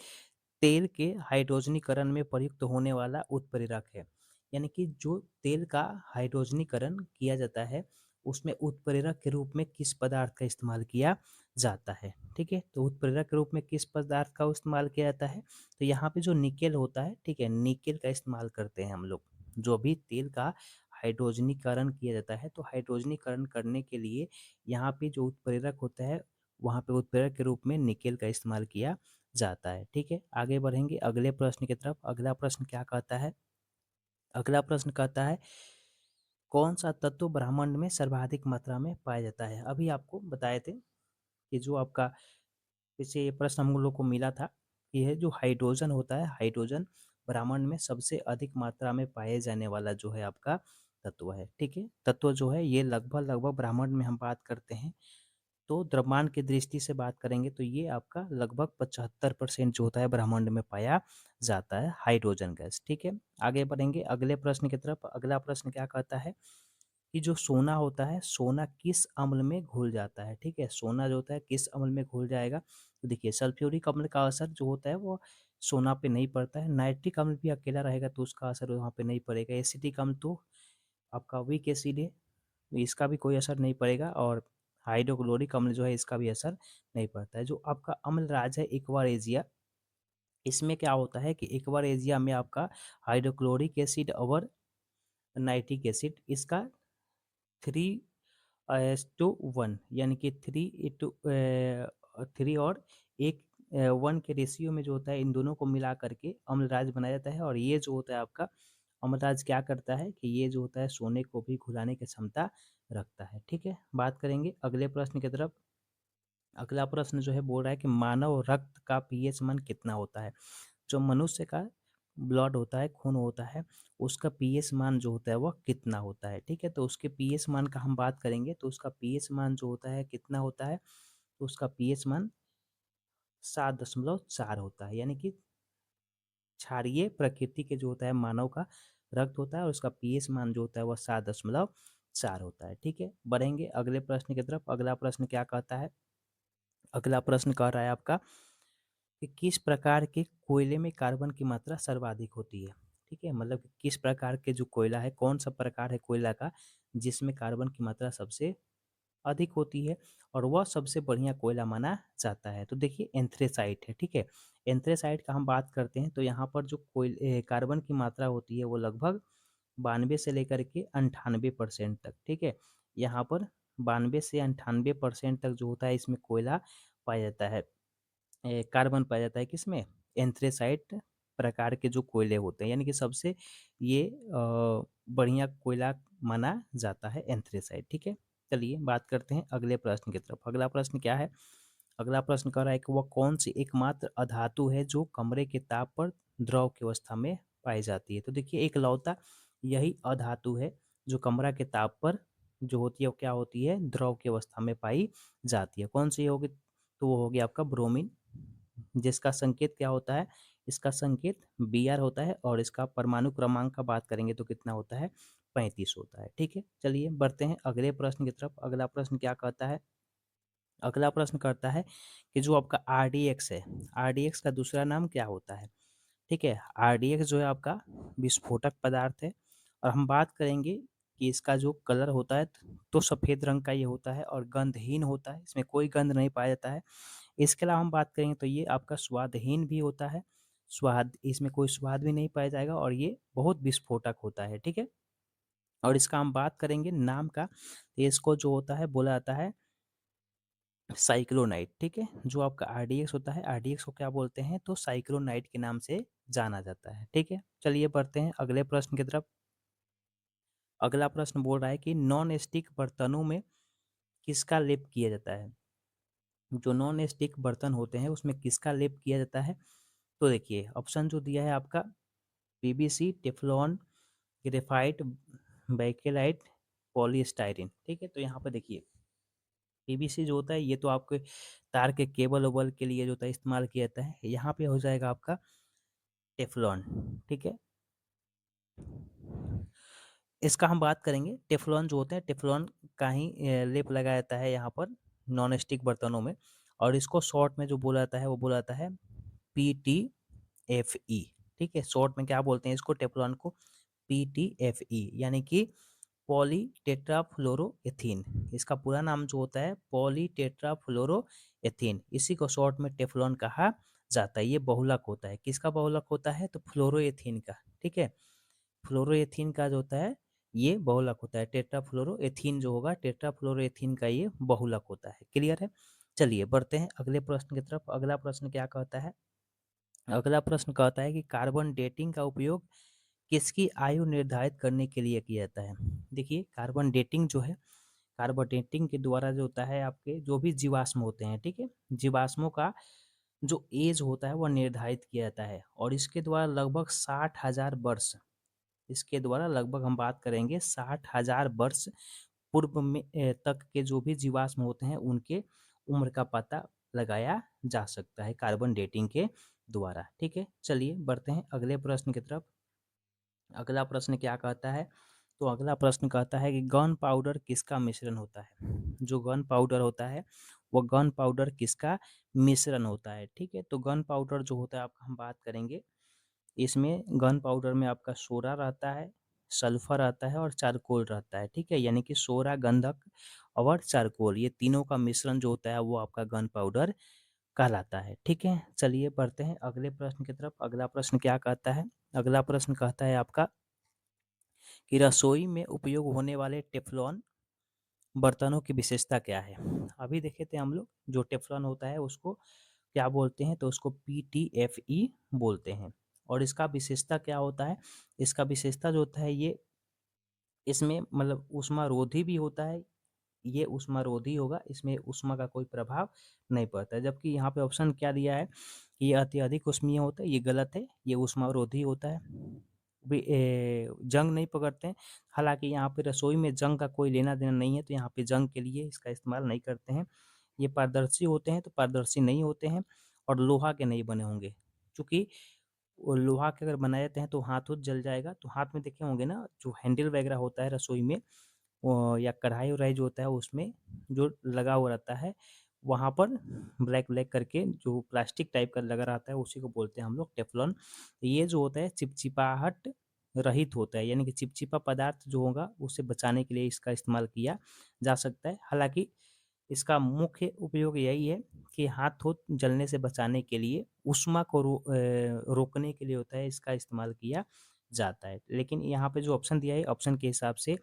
तेल के हाइड्रोजनीकरण में प्रयुक्त होने वाला उत्प्रेरक है, यानी कि जो तेल का हाइड्रोजनीकरण किया जाता है उसमें उत्प्रेरक के रूप में किस पदार्थ का इस्तेमाल किया जाता है? ठीक है, तो उत्प्रेरक के रूप में किस पदार्थ का इस्तेमाल किया जाता है? तो यहाँ पे जो निकेल होता है, ठीक है, निकेल का इस्तेमाल करते हैं हम लोग। जो भी तेल का हाइड्रोजनीकरण किया जाता है तो हाइड्रोजनीकरण करने के लिए यहाँ पे जो उत्प्रेरक होता है वहाँ पे उत्प्रेरक के रूप में निकेल का इस्तेमाल किया जाता है। ठीक है, आगे बढ़ेंगे अगले प्रश्न की तरफ। अगला प्रश्न क्या कहता है? अगला प्रश्न कहता है कौन सा तत्व ब्रह्मांड में सर्वाधिक मात्रा में पाया जाता है? अभी आपको बताए थे कि जो आपका जैसे ये प्रश्न हम लोग को मिला था, ये जो हाइड्रोजन होता है, हाइड्रोजन ब्रह्मांड में सबसे अधिक मात्रा में पाए जाने वाला जो है आपका तत्व है। ठीक है, तत्व जो है ये लगभग लगभग ब्रह्मांड में हम बात करते हैं तो द्रव्यमान की दृष्टि से बात करेंगे तो ये आपका लगभग 75% जो होता है ब्रह्मांड में पाया जाता है हाइड्रोजन गैस। ठीक है, आगे बढ़ेंगे अगले प्रश्न की तरफ। अगला प्रश्न क्या कहता है कि जो सोना होता है, सोना किस अम्ल में घुल जाता है? ठीक है, सोना जो होता है किस अम्ल में घुल जाएगा? तो देखिए, सल्फ्यूरिक अम्ल का असर जो होता है वो सोना पे नहीं पड़ता है। नाइट्रिक अम्ल भी अकेला रहेगा तो उसका असर वहाँ पे नहीं पड़ेगा। एसिटिक अम्ल तो आपका वीक एसिड है, इसका भी कोई असर नहीं पड़ेगा। और हाइड्रोक्लोरिक अम्ल जो है इसका भी असर नहीं पड़ता है। जो आपका अम्ल राज है एक्वारेजिया, इसमें क्या होता है कि एक्वारेजिया में आपका हाइड्रोक्लोरिक एसिड और नाइट्रिक एसिड इसका 3:1 यानी कि 3 और एक 1 के रेशियो में जो होता है इन दोनों को मिला करके अम्लराज बनाया जाता है। और ये जो होता है आपका अम्लराज क्या करता है कि ये जो होता है सोने को भी घुलाने की क्षमता रखता है। ठीक है, बात करेंगे अगले प्रश्न की तरफ। अगला प्रश्न जो है बोल रहा है कि मानव रक्त का पीएच मान कितना होता है? जो मनुष्य का ब्लड होता है, खून होता है, उसका पीएच मान जो होता है वह कितना होता है? ठीक है, तो उसके पीएच मान का हम बात करेंगे तो उसका पीएच मान जो होता है कितना होता है? तो उसका पीएच मान 7.4 होता है, यानी कि क्षारीय प्रकृति के जो होता है मानव का रक्त होता है और उसका पीएच मान जो होता है वह 7.4 होता है। ठीक है, बढ़ेंगे अगले प्रश्न की तरफ। अगला प्रश्न क्या कहता है? अगला प्रश्न कह रहा है आपका कि किस प्रकार के कोयले में कार्बन की मात्रा सर्वाधिक होती है? ठीक है, मतलब कि किस प्रकार के जो कोयला है, कौन सा प्रकार है कोयला का जिसमें कार्बन की मात्रा सबसे अधिक होती है और वह सबसे बढ़िया कोयला माना जाता है? तो देखिए एंथ्रेसाइट है। ठीक है, एंथ्रेसाइट का हम बात करते हैं तो यहाँ पर जो कार्बन की मात्रा होती है वो लगभग 92 से लेकर के 98% तक। ठीक है, यहाँ पर 92 से 98% तक जो होता है इसमें कोयला पाया जाता है, कार्बन पाया जाता है किसमें? एंथ्रेसाइट प्रकार के जो कोयले होते हैं, यानी कि सबसे ये बढ़िया कोयला माना जाता है एंथ्रेसाइट। ठीक है, चलिए बात करते हैं अगले प्रश्न की तरफ। अगला प्रश्न क्या है? अगला प्रश्न कह रहा है कि वह कौन सी एकमात्र अधातु है जो कमरे के ताप पर द्रव की अवस्था में पाई जाती है? तो देखिए, एक लौता यही अधातु है जो कमरा के ताप पर जो होती है वो क्या होती है, द्रव की अवस्था में पाई जाती है। कौन सी होगी, तो वो होगी आपका ब्रोमीन, जिसका संकेत क्या होता है, इसका संकेत Br होता है और इसका परमाणु क्रमांक का बात करेंगे तो कितना होता है, 35 होता है। ठीक है, चलिए बढ़ते हैं अगले प्रश्न की तरफ। अगला प्रश्न क्या कहता है, अगला प्रश्न करता है कि जो आपका RDX है, RDX का दूसरा नाम क्या होता है। ठीक है, RDX जो है आपका विस्फोटक पदार्थ है और हम बात करेंगे कि इसका जो कलर होता है तो सफ़ेद रंग का ये होता है और गंधहीन होता है, इसमें कोई गंध नहीं पाया जाता है। इसके अलावा हम बात करेंगे तो ये आपका स्वादहीन भी होता है, स्वाद इसमें कोई स्वाद भी नहीं पाया जाएगा और ये बहुत विस्फोटक होता है। ठीक है, और इसका हम बात करेंगे नाम का, तो इसको जो होता है बोला जाता है साइक्लोनाइट। ठीक है, जो आपका RDX होता है, RDX को क्या बोलते हैं, तो साइक्लोनाइट के नाम से जाना जाता है। ठीक है, चलिए बढ़ते हैं अगले प्रश्न की तरफ। अगला प्रश्न बोल रहा है कि नॉन स्टिक बर्तनों में किसका लेप किया जाता है। जो नॉन स्टिक बर्तन होते हैं उसमें किसका लेप किया जाता है, तो देखिए ऑप्शन जो दिया है आपका PVC, Teflon, graphite, Bakelite, polystyrene. ठीक है, तो यहाँ पर देखिए PVC जो होता है ये तो आपके तार के केबल वेबल के लिए जो होता है इस्तेमाल किया जाता है। यहाँ पे हो जाएगा आपका टेफ्लॉन। ठीक है, इसका हम बात करेंगे, टेफ्लॉन जो होते हैं टेफ्लॉन का ही लेप लगाया जाता है यहाँ पर नॉन स्टिक बर्तनों में, और इसको शॉर्ट में जो बोला जाता है वो बोला जाता है PTFE। ठीक है, शॉर्ट में क्या बोलते हैं इसको, टेफ्लॉन को PTFE, यानी कि पॉली टेट्राफ्लोरोएथीन। इसका पूरा नाम जो होता है पॉली टेट्राफ्लोरोएथीन, इसी को शॉर्ट में टेफ्लॉन कहा जाता है। ये बहुलक होता है, किसका बहुलक होता है, तो फ्लोरोएथीन का। ठीक है, फ्लोरोएथीन का जो होता है ये बहुलक होता है, टेट्राफ्लोरोएथीन जो होगा टेट्राफ्लोरोएथीन का ये बहुलक होता है। क्लियर है, चलिए बढ़ते हैं अगले प्रश्न की तरफ। अगला प्रश्न क्या कहता है, अगला प्रश्न कहता है कि कार्बन डेटिंग का उपयोग किसकी आयु निर्धारित करने के लिए किया जाता है। देखिए कार्बन डेटिंग जो है, कार्बन डेटिंग के द्वारा जो होता है आपके जो भी जीवाश्म होते हैं, ठीक है, जीवाश्मों का जो एज होता है वह निर्धारित किया जाता है और इसके द्वारा लगभग 60,000 वर्ष, इसके द्वारा लगभग हम बात करेंगे 60,000 वर्ष पूर्व में तक के जो भी जीवाश्म होते हैं उनके उम्र का पता लगाया जा सकता है कार्बन डेटिंग के द्वारा। ठीक है, चलिए बढ़ते हैं अगले प्रश्न की तरफ। अगला प्रश्न क्या कहता है, तो अगला प्रश्न कहता है कि गन पाउडर किसका मिश्रण होता है। जो गन पाउडर होता है वो गन पाउडर किसका मिश्रण होता है। ठीक है, तो गन पाउडर जो होता है आपका हम बात करेंगे, इसमें गन पाउडर में आपका सोडा रहता है, सल्फर रहता है और चारकोल रहता है। ठीक है, यानी कि सोडा, गंधक और चारकोल, ये तीनों का मिश्रण जो होता है वो आपका गन पाउडर कहलाता है। ठीक है, चलिए बढ़ते हैं अगले प्रश्न की तरफ। अगला प्रश्न क्या कहता है, अगला प्रश्न कहता है आपका कि रसोई में उपयोग होने वाले टेफ्लॉन बर्तनों की विशेषता क्या है। अभी देखे थे हम लोग, जो टेफ्लॉन होता है उसको क्या बोलते हैं, तो उसको PTFE बोलते हैं और इसका विशेषता क्या होता है, इसका विशेषता जो होता है ये इसमें मतलब ऊष्मारोधी भी होता है, ये ऊष्मारोधी होगा, इसमें ऊष्मा का कोई प्रभाव नहीं पड़ता है। जबकि यहाँ पे ऑप्शन क्या दिया है कि ये अत्यधिक उष्मीय होता है, ये गलत है, ये ऊष्मारोधी होता है, जंग नहीं पकड़ते हैं। हालांकि यहाँ पे रसोई में जंग का कोई लेना देना नहीं है, तो यहाँ पे जंग के लिए इसका इस्तेमाल नहीं करते हैं। ये पारदर्शी होते हैं तो पारदर्शी नहीं होते हैं और लोहा के नहीं बने होंगे, क्योंकि वो लोहा के अगर बनाए जाते हैं तो हाथ उथ जल जाएगा। तो हाथ में देखे होंगे ना जो हैंडल वगैरह होता है रसोई में, या कढ़ाई वढ़ाई जो होता है उसमें जो लगा हुआ रहता है, वहाँ पर ब्लैक ब्लैक करके जो प्लास्टिक टाइप का लगा रहता है उसी को बोलते हैं हम लोग टेफ्लॉन। ये जो होता है चिपचिपाहट रहित होता है, यानी कि चिपचिपा पदार्थ जो होगा उससे बचाने के लिए इसका इस्तेमाल किया जा सकता है। हालांकि इसका मुख्य उपयोग यही है कि हाथ जलने से बचाने के लिए, ऊष्मा को रोकने के लिए होता है, इसका इस्तेमाल किया जाता है। लेकिन यहाँ पे जो ऑप्शन दिया है, ऑप्शन के हिसाब से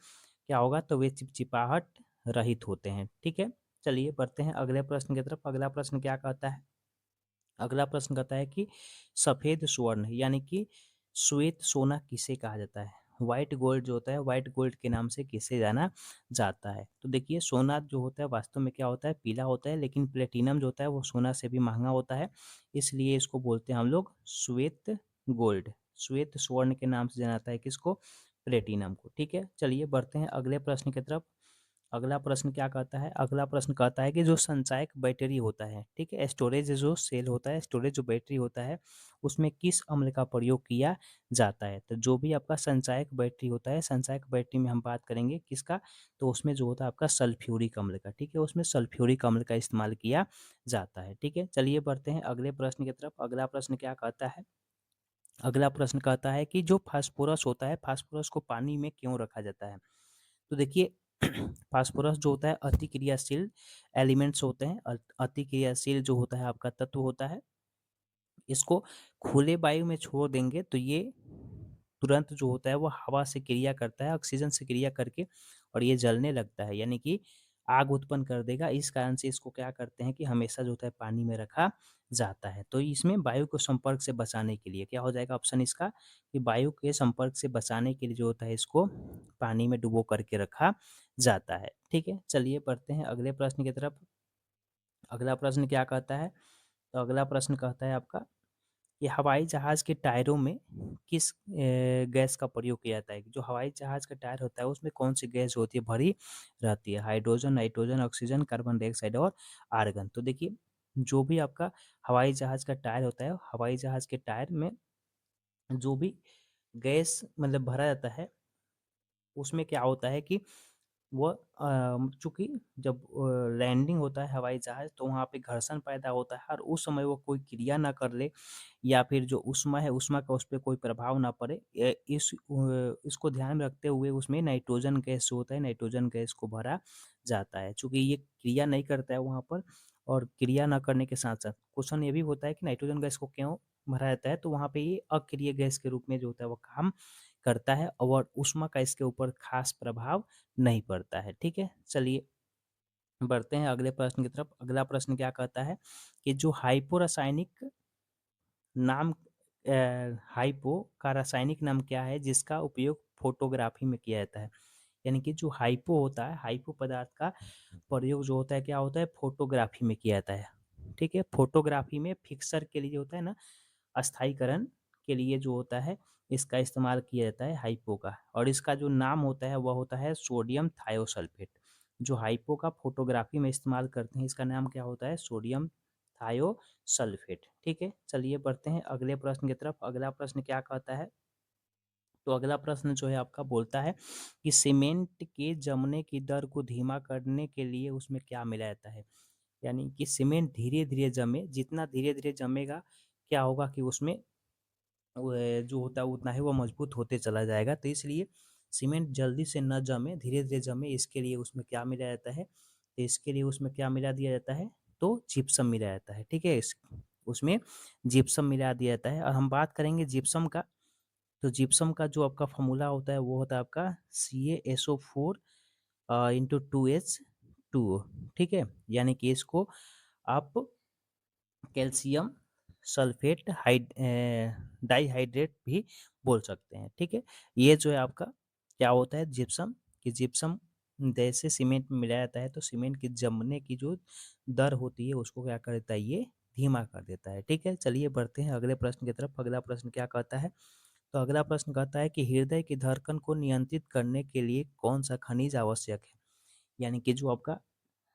क्या होगा, तो वे चिपचिपाहट रहित होते हैं। ठीक है, चलिए बढ़ते हैं अगले प्रश्न की तरफ। अगला प्रश्न क्या कहता है, अगला प्रश्न कहता है कि सफेद स्वर्ण यानी कि श्वेत सोना किसे कहा जाता है। व्हाइट गोल्ड जो होता है, व्हाइट गोल्ड के नाम से किसे जाना जाता है। तो देखिए सोना जो होता है वास्तव में क्या होता है, पीला होता है, लेकिन प्लेटिनम जो होता है वो सोना से भी महंगा होता है, इसलिए इसको बोलते हैं हम लोग श्वेत गोल्ड, श्वेत स्वर्ण के नाम से जाना जाता है किसको, प्लेटिनम को। ठीक है, चलिए बढ़ते हैं अगले प्रश्न की तरफ। अगला प्रश्न क्या कहता है? अगला प्रश्न कहता है कि जो संचायक बैटरी होता है, ठीक है, स्टोरेज जो सेल होता है, स्टोरेज जो बैटरी होता है, उसमें किस अम्ल का प्रयोग किया जाता है? तो जो भी आपका संचायक बैटरी होता है, संचायक बैटरी में हम बात करेंगे किसका, तो उसमें जो होता है आपका सल्फ्यूरिक अम्ल का। ठीक है, उसमें सल्फ्यूरिक अम्ल का इस्तेमाल किया जाता है। ठीक है, चलिए बढ़ते हैं अगले प्रश्न की तरफ। अगला प्रश्न क्या कहता है? अगला प्रश्न कहता है कि जो फास्फोरस होता है, फास्फोरस को पानी में क्यों रखा जाता है? तो देखिए फास्फोरस जो होता है अतिक्रियाशील एलिमेंट्स होते हैं, अतिक्रियाशील जो होता है आपका तत्व होता है। इसको खुले वायु में छोड़ देंगे तो ये तुरंत जो होता है वो हवा से क्रिया करता है, ऑक्सीजन से क्रिया करके, और ये जलने लगता है, यानी कि आग उत्पन्न कर देगा। इस कारण से इसको क्या करते हैं कि हमेशा जो होता है पानी में रखा जाता है। तो इसमें वायु को संपर्क से बचाने के लिए क्या हो जाएगा ऑप्शन इसका, कि वायु के संपर्क से बचाने के लिए जो होता है इसको पानी में डुबो करके रखा जाता है। ठीक है, चलिए बढ़ते हैं अगले प्रश्न की तरफ। अगला प्रश्न क्या कहता है? तो अगला प्रश्न कहता है आपका कि हवाई जहाज के टायरों में किस गैस का प्रयोग किया जाता है? जो हवाई जहाज का टायर होता है उसमें कौन सी गैस होती है, भरी रहती है? Hydrogen, nitrogen, oxygen, carbon dioxide और आर्गन। तो देखिए जो भी आपका हवाई जहाज का टायर होता है, हवाई जहाज के टायर में जो भी गैस मतलब भरा जाता है, उसमें क्या होता है कि वो चूँकि जब लैंडिंग होता है हवाई जहाज़ तो वहाँ पे घर्षण पैदा होता है, और उस समय वो कोई क्रिया ना कर ले, या फिर जो ऊष्मा है, ऊष्मा का उस पे कोई प्रभाव ना पड़े। इसको ध्यान में रखते हुए उसमें नाइट्रोजन गैस जो होता है, नाइट्रोजन गैस को भरा जाता है। चूँकि ये क्रिया नहीं करता है वहाँ पर, और क्रिया ना करने के साथ-साथ क्वेश्चन ये भी होता है कि नाइट्रोजन गैस को क्यों भरा जाता है? तो वहाँ पे ये अक्रिय गैस के रूप में जो होता है वो काम करता है, और ऊष्मा का इसके ऊपर खास प्रभाव नहीं पड़ता है। ठीक है, चलिए बढ़ते हैं अगले प्रश्न की तरफ। अगला प्रश्न क्या कहता है कि जो हाइपो रासायनिक नाम हाइपो का रासायनिक नाम क्या है जिसका उपयोग फोटोग्राफी में किया जाता है? यानी कि जो हाइपो होता है, हाइपो पदार्थ का प्रयोग जो होता है क्या होता है, फोटोग्राफी में किया जाता है। ठीक है, फोटोग्राफी में फिक्सर के लिए होता है ना, अस्थायीकरण के लिए जो होता है इसका इस्तेमाल किया जाता है हाइपो का, और इसका जो नाम होता है वह होता है सोडियम थायोसल्फेट। जो हाइपो का फोटोग्राफी में इस्तेमाल करते हैं इसका नाम क्या होता है, सोडियम थायोसल्फेट। ठीक है, चलिए बढ़ते हैं अगले प्रश्न की तरफ। अगला प्रश्न क्या कहता है? तो अगला प्रश्न जो है आपका बोलता है कि सीमेंट के जमने की दर को धीमा करने के लिए उसमें क्या मिलाया जाता है? यानी कि सीमेंट धीरे धीरे जमे, जितना धीरे धीरे जमेगा क्या होगा कि उसमें जो होता है उतना ही वो मजबूत होते चला जाएगा। तो इसलिए सीमेंट जल्दी से न जमे, धीरे धीरे जमे, इसके लिए उसमें क्या मिलाया जाता है? तो इसके लिए उसमें क्या मिला दिया जाता है? तो जिप्सम मिलाया जाता है। ठीक है, उसमें जिप्सम मिला दिया जाता है। और हम बात करेंगे जिप्सम का, तो जिप्सम का जो आपका फॉर्मूला होता है वो होता है आपका CaSO4 इंटू 2H2O। ठीक है, यानी कि इसको आप कैल्शियम सल्फेट डाइहाइड्रेट भी बोल सकते हैं। ठीक है, ये जो है आपका क्या होता है, जिप्सम, कि जिप्सम जैसे सीमेंट में मिलाया जाता है तो सीमेंट की जमने की जो दर होती है उसको क्या कर देता है, ये धीमा कर देता है। ठीक है, चलिए बढ़ते हैं अगले प्रश्न की तरफ। अगला प्रश्न क्या कहता है? तो अगला प्रश्न कहता है कि हृदय की धड़कन को नियंत्रित करने के लिए कौन सा खनिज आवश्यक है? यानी कि जो आपका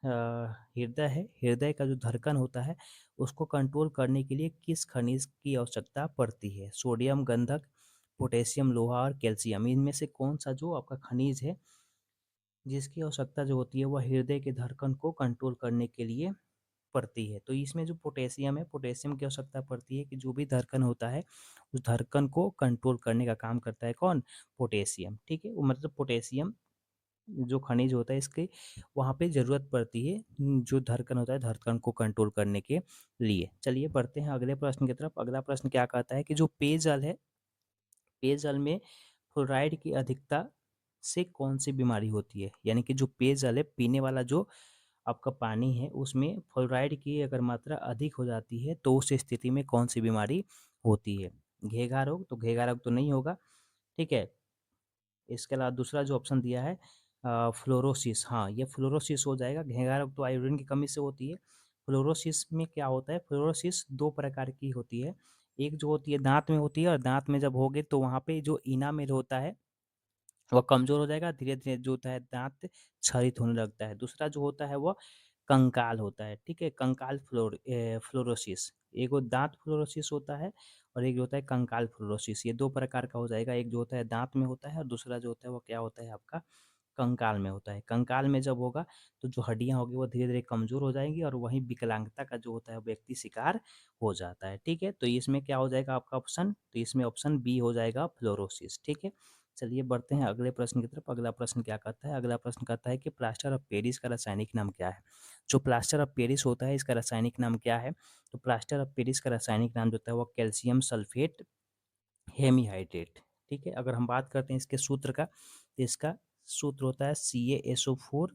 हृदय है, हृदय का जो धड़कन होता है उसको कंट्रोल करने के लिए किस खनिज की आवश्यकता पड़ती है? सोडियम, गंधक, पोटेशियम, लोहा और कैल्शियम, इनमें से कौन सा जो आपका खनिज है जिसकी आवश्यकता जो होती है वह हृदय के धड़कन को कंट्रोल करने के लिए पड़ती है? तो इसमें जो पोटेशियम है, पोटेशियम की आवश्यकता पड़ती है, कि जो भी धड़कन होता है उस धड़कन को कंट्रोल करने का काम करता है कौन? पोटेशियम। ठीक है, वो मतलब पोटेशियम जो खनिज होता है इसके वहाँ पे ज़रूरत पड़ती है, जो धड़कन होता है धड़कन को कंट्रोल करने के लिए। चलिए बढ़ते हैं अगले प्रश्न की तरफ। अगला प्रश्न क्या कहता है कि जो पेयजल है, पेयजल में फ्लोराइड की अधिकता से कौन सी बीमारी होती है? यानी कि जो पेयजल है, पीने वाला जो आपका पानी है उसमें फ्लोराइड की अगर मात्रा अधिक हो जाती है तो उस स्थिति में कौन सी बीमारी होती है? घेघा रोग, तो घेघा रोग तो नहीं होगा। ठीक है, इसके अलावा दूसरा जो ऑप्शन दिया है फ्लोरोसिस, हाँ ये फ्लोरोसिस हो जाएगा। घेंघा रोग तो आयोडीन की कमी से होती है। फ्लोरोसिस में क्या होता है, फ्लोरोसिस दो प्रकार की होती है। एक जो होती है दांत में होती है, और दांत में जब होगे तो वहाँ पे जो इनामेल होता है वह कमज़ोर हो जाएगा, धीरे-धीरे जो होता है दाँत क्षरित होने लगता है। दूसरा जो होता है वह कंकाल होता है, ठीक है? कंकाल फ्लोरोसिस। एगो दाँत फ्लोरोसिस होता है और एक जो होता है कंकाल फ्लोरोसिस। ये 2 प्रकार का हो जाएगा, एक जो होता है दाँत में होता है और दूसरा जो होता है वो क्या होता है आपका कंकाल में होता है। कंकाल में जब होगा तो जो हड्डियाँ होगी वो धीरे-धीरे कमज़ोर हो जाएँगी और वहीं विकलांगता का जो होता है व्यक्ति शिकार हो जाता है, ठीक है? तो इसमें क्या हो जाएगा आपका ऑप्शन? तो इसमें ऑप्शन बी हो जाएगा फ्लोरोसिस, ठीक है? चलिए बढ़ते हैं अगले प्रश्न की तरफ। अगला प्रश्न क्या कहता है? अगला प्रश्न कहता है कि प्लास्टर ऑफ पेरिस का रासायनिक नाम क्या है? जो प्लास्टर ऑफ पेरिस होता है इसका रासायनिक नाम क्या है? तो प्लास्टर ऑफ पेरिस का रासायनिक नाम जो होता है वो कैल्शियम सल्फेट हेमीहाइड्रेट, ठीक है? अगर हम बात करते हैं इसके सूत्र का, तो इसका सूत्र होता है CaSO4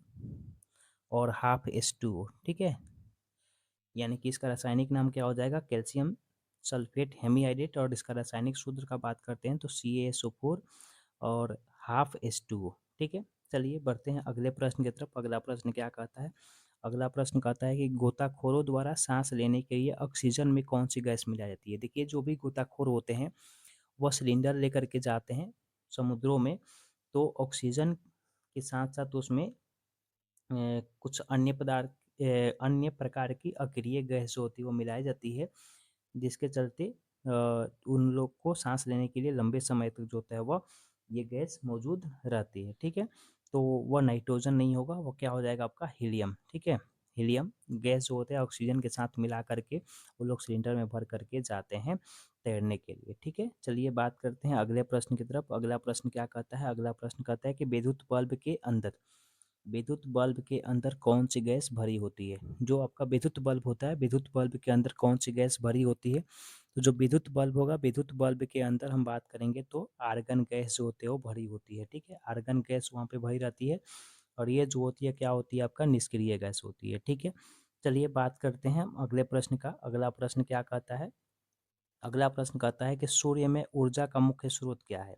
और हाफ H2O, ठीक है? यानी कि इसका रासायनिक नाम क्या हो जाएगा? Calcium sulphate hemihydrate. और इसका रासायनिक सूत्र का बात करते हैं तो CaSO4 और हाफ H2O, ठीक है? चलिए बढ़ते हैं अगले प्रश्न की तरफ। अगला प्रश्न क्या कहता है? अगला प्रश्न कहता है कि गोताखोरों द्वारा सांस लेने के लिए ऑक्सीजन में कौन सी गैस मिलाई जाती है? देखिए जो भी गोताखोर होते हैं वह सिलेंडर लेकर के जाते हैं समुद्रों में, तो ऑक्सीजन के साथ-साथ उसमें कुछ अन्य पदार्थ अन्य प्रकार की अक्रिय गैस जो होती है वो मिलाई जाती है, जिसके चलते उन लोग को साँस लेने के लिए लंबे समय तक जो होता है वह ये गैस मौजूद रहती है, ठीक है? तो वह नाइट्रोजन नहीं होगा, वो क्या हो जाएगा आपका हीलियम, ठीक है? हीलियम गैस जो होता है ऑक्सीजन के साथ मिला करके वो लोग सिलेंडर में भर करके जाते हैं तैरने के लिए, ठीक है? चलिए बात करते हैं अगले प्रश्न की तरफ। अगला प्रश्न क्या कहता है? अगला प्रश्न कहता है कि विद्युत बल्ब के अंदर कौन सी गैस भरी होती है? जो आपका विद्युत बल्ब होता है, विद्युत बल्ब के अंदर कौन सी गैस भरी होती है? तो जो विद्युत बल्ब होगा, विद्युत बल्ब के अंदर हम बात करेंगे तो आर्गन गैस जो होती है वो भरी होती है, ठीक है? आर्गन गैस वहाँ पे भरी रहती है और ये जो होती है क्या होती है आपका निष्क्रिय गैस होती है, ठीक है? चलिए बात करते हैं हम अगले प्रश्न का। अगला प्रश्न क्या कहता है? अगला प्रश्न कहता है कि सूर्य में ऊर्जा का मुख्य स्रोत क्या है?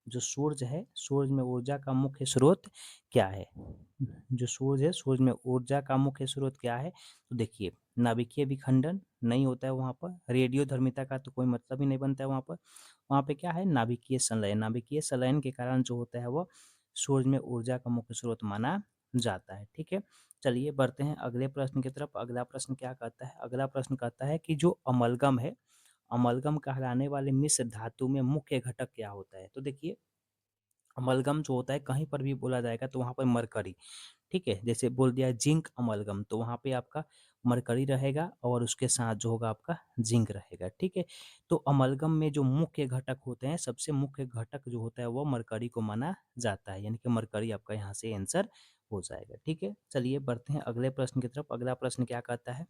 जो सूर्य है, सूर्य में ऊर्जा का मुख्य स्रोत क्या है? जो सूर्य है, सूर्य में ऊर्जा का मुख्य स्रोत क्या है? तो देखिए, नाभिकीय विखंडन नहीं होता है वहाँ पर, रेडियोधर्मिता का तो कोई मतलब ही नहीं बनता है वहाँ पर। वहाँ पे क्या है? नाभिकीय संलयन। नाभिकीय संलयन के कारण जो होता है वो सूर्य में ऊर्जा का मुख्य स्रोत माना जाता है, ठीक है? चलिए बढ़ते हैं अगले प्रश्न की तरफ। अगला प्रश्न क्या कहता है? अगला प्रश्न कहता है कि जो अमलगम है, अमलगम कहलाने वाले मिश्र धातु में मुख्य घटक क्या होता है? तो देखिए अमलगम जो होता है कहीं पर भी बोला जाएगा तो वहाँ पर मरकरी, ठीक है? जैसे बोल दिया जिंक अमलगम तो वहाँ पे आपका मरकरी रहेगा और उसके साथ जो होगा आपका जिंक रहेगा, ठीक है? तो अमलगम में जो मुख्य घटक होते हैं, सबसे मुख्य घटक जो होता है वो मरकरी को माना जाता है, यानी कि मरकरी आपका यहाँ से आंसर हो जाएगा, ठीक है? चलिए बढ़ते हैं अगले प्रश्न की तरफ। अगला प्रश्न क्या कहता है?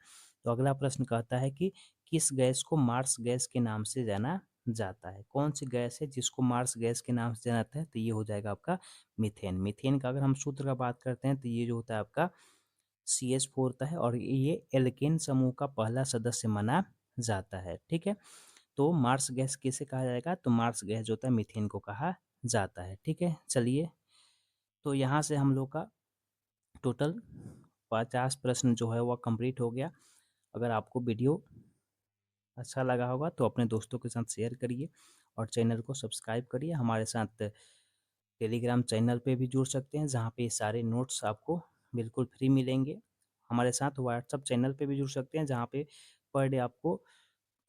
तो अगला प्रश्न कहता है कि किस गैस को मार्स गैस के नाम से जाना जाता है? कौन सी गैस है जिसको मार्स गैस के नाम से जाना जाता है? तो ये हो जाएगा आपका मीथेन। मीथेन का अगर हम सूत्र का बात करते हैं तो ये जो होता है आपका CH4 होता है और ये एल्केन समूह का पहला सदस्य माना जाता है, ठीक है? तो मार्स गैस किसे कहा जाएगा? तो मार्स गैस जो होता है मीथेन को कहा जाता है, ठीक है? चलिए, तो यहाँ से हम लोग का टोटल 50 प्रश्न जो है वह कंप्लीट हो गया। अगर आपको वीडियो अच्छा लगा होगा तो अपने दोस्तों के साथ शेयर करिए और चैनल को सब्सक्राइब करिए। हमारे साथ टेलीग्राम चैनल पे भी जुड़ सकते हैं जहाँ पे सारे नोट्स आपको बिल्कुल फ्री मिलेंगे। हमारे साथ व्हाट्सअप चैनल पे भी जुड़ सकते हैं जहाँ पे पर डे आपको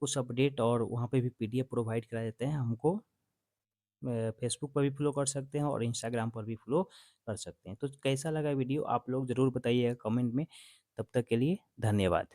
कुछ अपडेट और वहाँ पे भी PDF प्रोवाइड करा देते हैं। हमको फेसबुक पर भी फॉलो कर सकते हैं और इंस्टाग्राम पर भी फॉलो कर सकते हैं। तो कैसा लगा वीडियो आप लोग ज़रूर बताइएगा कमेंट में। तब तक के लिए धन्यवाद।